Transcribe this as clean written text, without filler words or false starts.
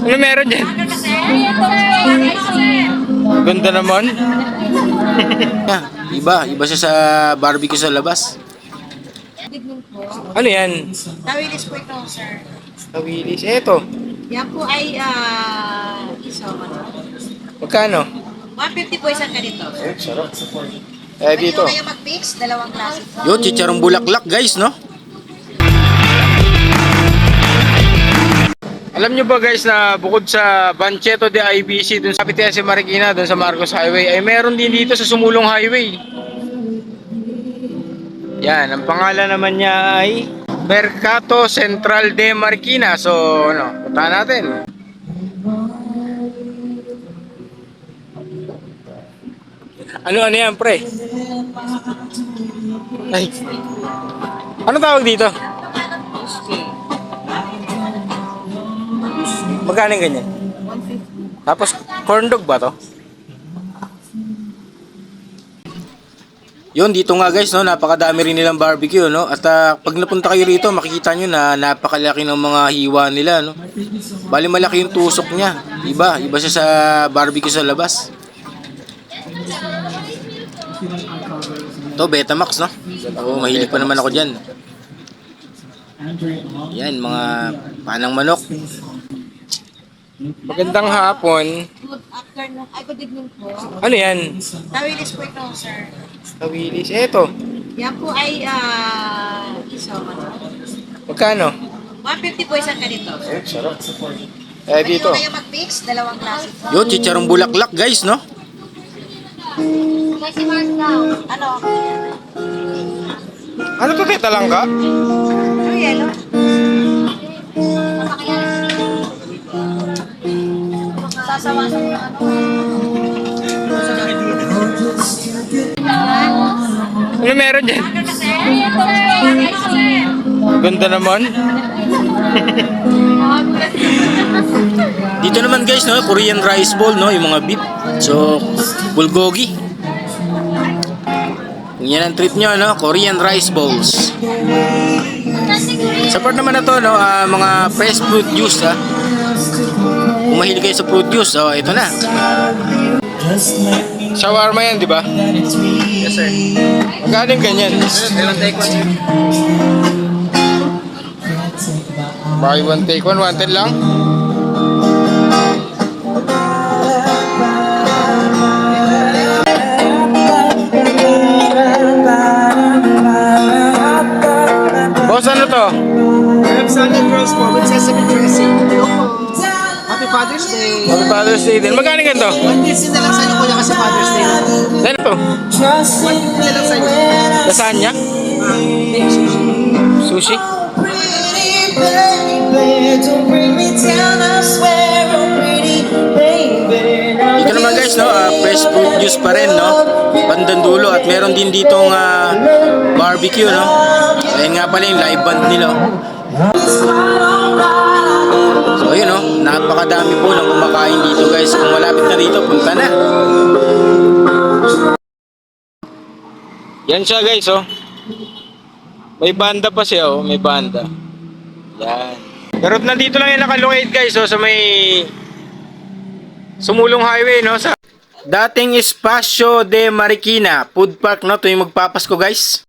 Ano meron dyan? Ganda naman. Iba siya sa barbecue sa labas. Ano yan? Tawilis po ito, sir. Tawilis. Eto. Yan po ay isaw. Magkano? 150 po isang ganito. Sarap. Pwede Dito. kayo mag-mix, dalawang klase po. Yo, chicharong bulaklak guys, no? Alam nyo ba guys na bukod sa Bancheto de IBC dun sa PTS Marikina, dun sa Marcos Highway, ay meron din dito sa Sumulong Highway. Yan, ang pangalan naman niya ay Mercato Central de Marikina. So, punta natin. Ano yan, pre? Ay. Ano tawag dito? Magkano yung ganyan? 150. Tapos, corn dog ba to? Yun, dito nga guys, no, napakadami rin nilang barbecue, no? At pag napunta kayo rito, makikita nyo na napakalaki ng mga hiwa nila, no? Bali malaki yung tusok niya. Iba siya sa barbecue sa labas. Ito, Betamax, no? Oo, mahilig pa naman ako dyan. Yan, mga panang manok. Magandang hapon. Good afternoon. Ay, good evening po. Ano yan? Tawilis po ito, sir. Tawilis. Eto. Yan po ay isaw. Magkano? 150 po isang ganito. Sarap. Pwede Dito. kayo mag-mix, dalawang klase po. Yo, chicharong bulaklak guys, no? Kasi Mars daw. Ano? Ano to, teta lang ka? Ano yellow? Sasawasan yung ano. Ano meron dyan? Ganda naman. Dito naman guys, no, Korean rice bowl, no, yung mga beef. So, bulgogi. Kung yan ang treat nyo, no, Korean rice bowls. Sa part naman na to, no, mga fresh fruit juice, ha. Kung mahilig kayo sa fruit juice, ito na. Shawarma yan, di ba? Yes, sir. Magkano yung ganyan? Buy one, take one, 110 lang? Boss, ano to? Sunny Girls po with sesame dressing. Hello po. Happy Father's Day. Happy Father's Day din. Magkano ganito? 150 na lang sa inyo kuya kasi Father's Day na po. Ano to? 150 na lang sa inyo. Lasagna? Sushi? Dito naman guys, no, fresh fruit juice pa rin, no, bandang dulo. At meron din ditong barbecue, no. Ayun nga pala yung live band nila. So yun, no, napakadami po ng kumakain dito guys. Kung malapit na dito, punta na. Yan siya guys, oh. May banda pa siya, oh. May banda. Yan. Pero nandito lang yung nakalocate guys, oh, sa may Sumulong Highway, no, sa dating Espasyo de Marikina Food Park, no, tuwing magpapasko guys.